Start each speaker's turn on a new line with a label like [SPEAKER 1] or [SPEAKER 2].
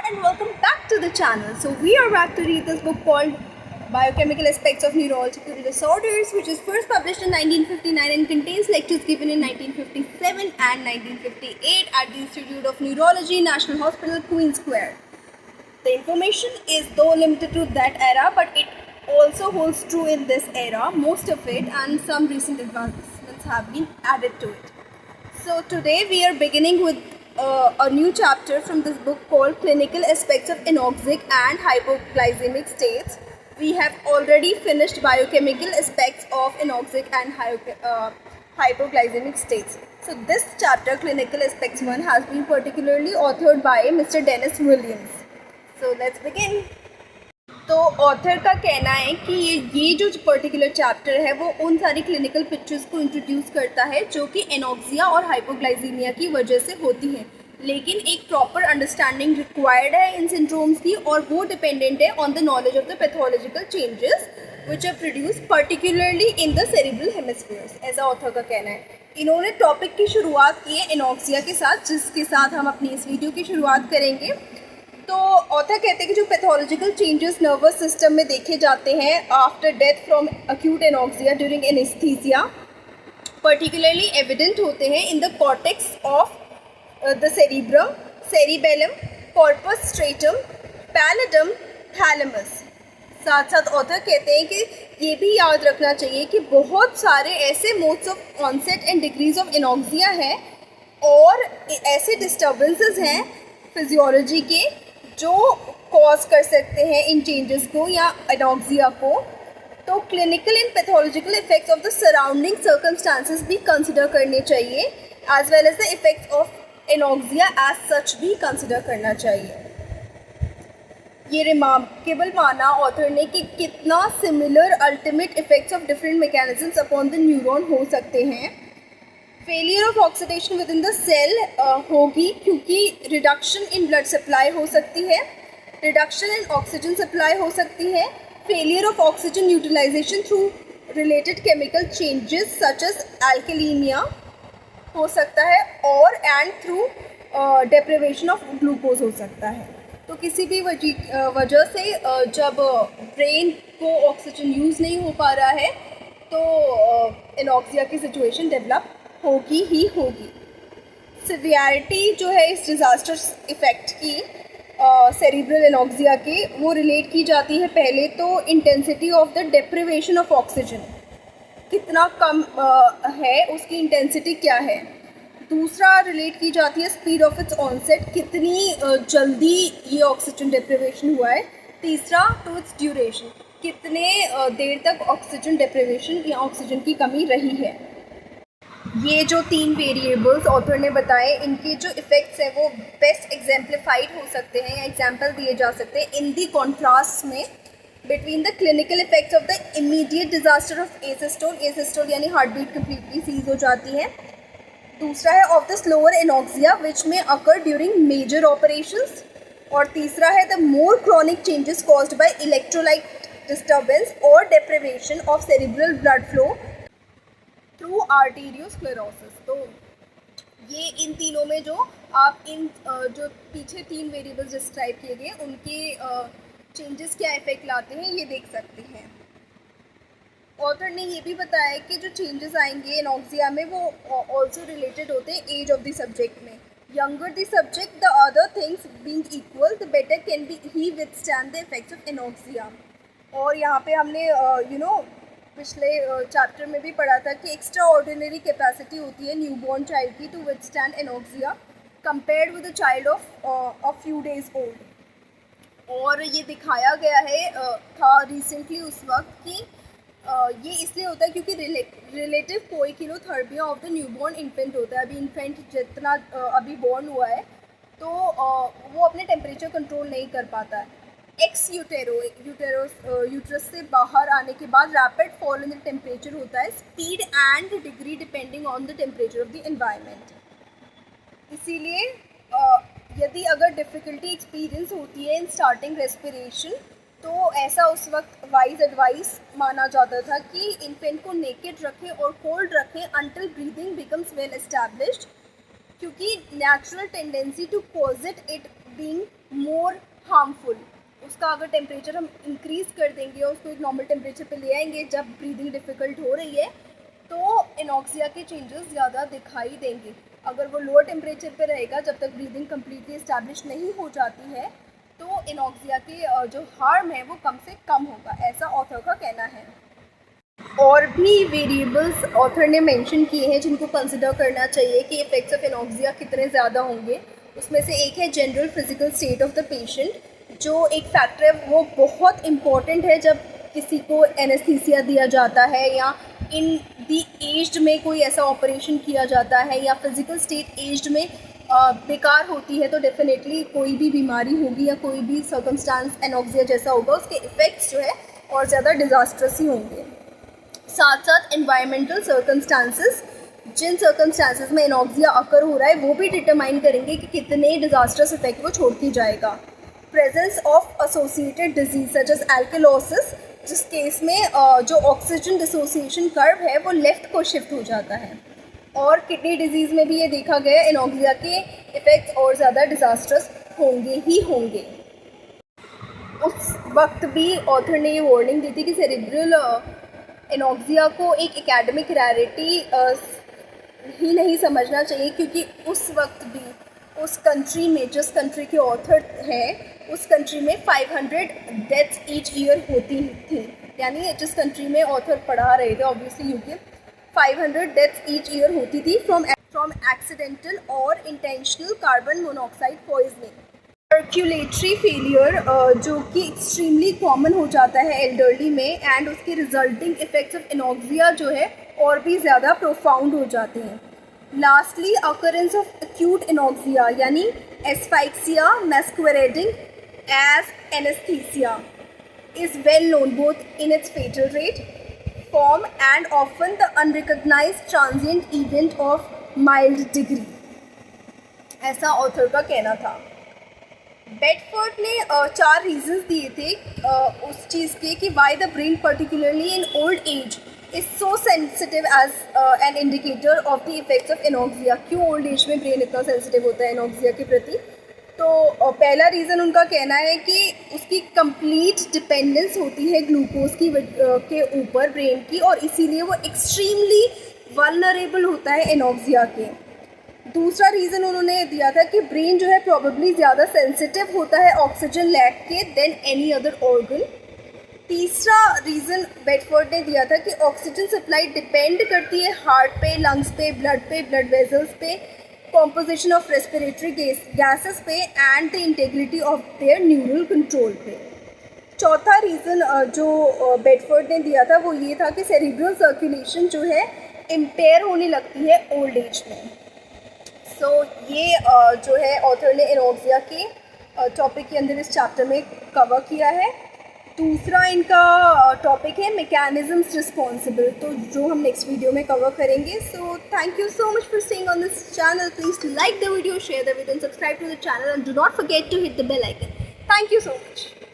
[SPEAKER 1] and welcome back to the channel. So we are back to read this book called Biochemical Aspects of Neurological Disorders, which is first published in 1959 and contains lectures given in 1957 and 1958 at the Institute of Neurology, National Hospital, Queen Square. The information is though limited to that era, but it also holds true in this era, most of it, and some recent advancements have been added to it. So today we are beginning with a new chapter from this book called Clinical Aspects of Anoxic and Hypoglycemic States. We have already finished Biochemical Aspects of Anoxic and Hypoglycemic States. So this chapter, Clinical Aspects 1, has been particularly authored by Mr. Dennis Williams. So let's begin. तो author का कहना है कि ये जो particular chapter है वो उन सारी क्लिनिकल पिक्चर्स को इंट्रोड्यूस करता है जो कि एनॉक्सिया और हाइपोग्लाइसीमिया की वजह से होती हैं, लेकिन एक प्रॉपर अंडरस्टैंडिंग रिक्वायर्ड है इन सिंड्रोम्स की, और वो डिपेंडेंट है on the knowledge of the pathological changes which are produce particularly in the cerebral hemispheres, ऐसा ऑथर का कहना है। इन्होंने टॉपिक की शुरुआत की है एनॉक्सिया के साथ, जिसके साथ हम अपनी इस वीडियो की शुरुआत करेंगे। तो ऑथर कहते हैं कि जो पैथोलॉजिकल चेंजेस नर्वस सिस्टम में देखे जाते हैं after death from acute anoxia during anaesthesia particularly evident होते हैं in the cortex of the cerebrum, cerebellum, corpus striatum, pallidum, thalamus. साथ साथ ऑथर कहते हैं कि ये भी याद रखना चाहिए कि बहुत सारे ऐसे modes of onset and degrees of anoxia हैं और ऐसे डिस्टर्बेंसेस हैं फिजियोलॉजी के जो कॉज कर सकते हैं इन चेंजेस को या एनॉक्सिया को। तो clinical and pathological effects of the surrounding circumstances भी कंसिडर करने चाहिए, as well as the effects of anoxia as such भी कंसिडर करना चाहिए। ये रिमार्केबल माना ऑथर ने कि कितना similar ultimate effects of different mechanisms upon the neuron हो सकते हैं। Failure of oxidation within the cell होगी क्योंकि रिडक्शन इन ब्लड सप्लाई हो सकती है, रिडक्शन इन ऑक्सीजन सप्लाई हो सकती है, failure of oxygen utilisation through related chemical changes such as alkalaemia हो सकता है, और and through deprivation of glucose हो सकता है। तो किसी भी वजह से जब ब्रेन को ऑक्सीजन यूज़ नहीं हो पा रहा है तो एनॉक्सिया की सिचुएशन डेवलप होगी ही होगी। सिवियरिटी जो है इस डिज़ास्टर इफ़ेक्ट की सेरिब्रल एनॉक्सिया के, वो रिलेट की जाती है पहले तो intensity of the deprivation of oxygen, कितना कम है उसकी इंटेंसिटी क्या है। दूसरा रिलेट की जाती है स्पीड ऑफ इट्स ऑनसेट, कितनी जल्दी ये ऑक्सीजन डेप्रिवेशन हुआ है। तीसरा टू इट्स ड्यूरेशन, कितने देर तक ऑक्सीजन डेप्रिवेशन या ऑक्सीजन की कमी रही है। ये जो तीन वेरिएबल्स ऑथर ने बताए, इनके जो इफ़ेक्ट्स हैं वो बेस्ट एग्जाम्प्लीफाइड हो सकते हैं या एग्जाम्पल दिए जा सकते हैं इन दी कॉन्ट्रास्ट में between the clinical effects of the immediate disaster of asystole यानी हार्ट बीट कम्प्लीटली सीज हो जाती है। दूसरा है of the slower anoxia which में अकर ड्यूरिंग मेजर ऑपरेशंस, और तीसरा है the more chronic changes caused by electrolyte disturbance और deprivation of cerebral blood flow through arteriosclerosis. तो ये इन तीनों में जो आप इन जो पीछे तीन वेरिएबल्स डिस्क्राइब किए गए उनके चेंजेस क्या इफेक्ट लाते हैं ये देख सकते हैं। ऑथर ने ये भी बताया कि जो चेंजेस आएंगे एनॉक्सिया में वो ऑल्सो रिलेटेड होते हैं एज ऑफ द सब्जेक्ट में। Younger the subject the other things being equal the better can be he withstand the effects of anoxia. और यहाँ पे हमने पिछले चैप्टर में भी पढ़ा था कि एक्स्ट्रा ऑर्डिनरी कैपेसिटी होती है न्यूबॉर्न चाइल्ड की to withstand anoxia compared with a child of few days old. और ये दिखाया गया है था रिसेंटली उस वक्त कि ये इसलिए होता है क्योंकि relative poikilothermia of the newborn infant होता है। अभी इन्फेंट जितना अभी बॉर्न हुआ है तो वो अपने टेम्परेचर कंट्रोल नहीं कर पाता है। एक्स यूटरस से बाहर आने के बाद rapid fall in the temperature होता है, speed and degree depending on the temperature of the environment. इसीलिए यदि अगर डिफ़िकल्टी एक्सपीरियंस होती है इन स्टार्टिंग रेस्पिरेशन तो ऐसा उस वक्त वाइज एडवाइस माना जाता था कि इन्फेंट को नेकेड रखें और कोल्ड रखें until breathing becomes well established, क्योंकि natural tendency to posit it being more harmful. उसका अगर टेम्परेचर हम इंक्रीज़ कर देंगे और उसको एक नॉर्मल टेम्परेचर पे ले आएंगे जब ब्रीदिंग डिफ़िकल्ट हो रही है, तो एनॉक्सिया के चेंजेस ज़्यादा दिखाई देंगे। अगर वो लोअर टेम्परेचर पे रहेगा जब तक ब्रीदिंग कम्प्लीटली इस्टेब्लिश नहीं हो जाती है, तो एनॉक्सिया के जो हार्म है वो कम से कम होगा, ऐसा ऑथर का कहना है। और भी वेरिएबल्स ऑथर ने मेंशन किए हैं जिनको कंसिडर करना चाहिए कि इफ़ेक्ट्स ऑफ एनॉक्सिया कितने ज़्यादा होंगे। उसमें से एक है general physical state of the patient, जो एक फैक्टर है वो बहुत इम्पॉर्टेंट है जब किसी को एनेस्थीसिया दिया जाता है या इन दी एज्ड में कोई ऐसा ऑपरेशन किया जाता है या फिज़िकल स्टेट एज्ड में बेकार होती है, तो डेफिनेटली कोई भी बीमारी होगी या कोई भी सर्कमस्टांस एनॉक्सिया जैसा होगा, उसके इफ़ेक्ट्स जो है और ज़्यादा डिज़ास्ट्रस ही होंगे। साथ साथ एनवायरमेंटल सर्कमस्टांसेस, जिन सर्कमस्टांसेस में एनॉक्सिया अकर हो रहा है वो भी डिटरमाइन करेंगे कि कितने डिज़ास्ट्रस इफेक्ट वो छोड़ती जाएगा। Presence of associated disease such as alkalosis, जिस केस में जो ऑक्सीजन डिसोसिएशन कर्व है वो लेफ्ट को शिफ्ट हो जाता है, और किडनी डिजीज़ में भी ये देखा गया एनॉक्सिया के इफ़ेक्ट्स और ज़्यादा डिज़ास्ट्रस होंगे ही होंगे। उस वक्त भी ऑथर ने ये वार्निंग दी थी कि सेरिब्रल एनॉक्सिया को एक एकेडमिक रैरिटी ही नहीं समझना चाहिए, क्योंकि उस वक्त भी उस कंट्री में, जिस कंट्री के ऑथर हैं उस कंट्री में 500 डेथ्स ईच ईयर होती थी। यानी जिस कंट्री में ऑथर पढ़ा रहे थे, obviously UK, 500 deaths each year होती थी फ्रॉम एक्सीडेंटल और intentional carbon monoxide poisoning. Circulatory failure जो कि एक्सट्रीमली कॉमन हो जाता है एल्डरली में, एंड उसके रिजल्टिंग इफेक्ट्स ऑफ एनॉक्सिया जो है और भी ज़्यादा प्रोफाउंड हो जाते हैं। Lastly occurrence of acute anoxia यानी asphyxia masquerading as anaesthesia is well known both in its fatal rate form and often the unrecognised transient event of mild degree, ऐसा ऑथर का कहना था। बेडफोर्ड ने 4 रीजंस दिए थे उस चीज़ के कि why the brain particularly in old age is so sensitive as an indicator of the effects of anoxia. क्यों ओल्ड एज में ब्रेन इतना सेंसिटिव होता है एनॉक्सिया के प्रति? तो पहला रीज़न उनका कहना है कि उसकी कंप्लीट डिपेंडेंस होती है ग्लूकोज के ऊपर ब्रेन की, और इसीलिए वो एक्सट्रीमली वल्नरेबल होता है एनॉक्सिया के। दूसरा रीज़न उन्होंने दिया था कि ब्रेन जो है प्रॉबेबली ज़्यादा सेंसिटिव होता है ऑक्सीजन लैक के देन एनी अदर ऑर्गन। तीसरा रीज़न बेडफोर्ड ने दिया था कि ऑक्सीजन सप्लाई डिपेंड करती है हार्ट पे, लंग्स पे, ब्लड वेजल्स पे, कॉम्पोजिशन ऑफ रेस्पिरेटरी गैसेस पे and the integrity of their neural control पे। चौथा रीज़न जो बेडफोर्ड ने दिया था वो ये था कि सेरिब्रल सर्कुलेशन जो है इम्पेयर होने लगती है ओल्ड एज में। सो ये जो है ऑथर ने एनॉक्सिया के टॉपिक के अंदर इस चैप्टर में कवर किया है। दूसरा इनका टॉपिक है मैकेनिज्म्स रिस्पॉन्सिबल, तो जो हम नेक्स्ट वीडियो में कवर करेंगे। So thank you so much for staying on this channel. Please like the video, share the video and subscribe to the channel and do not forget to hit the bell icon. Thank you so much.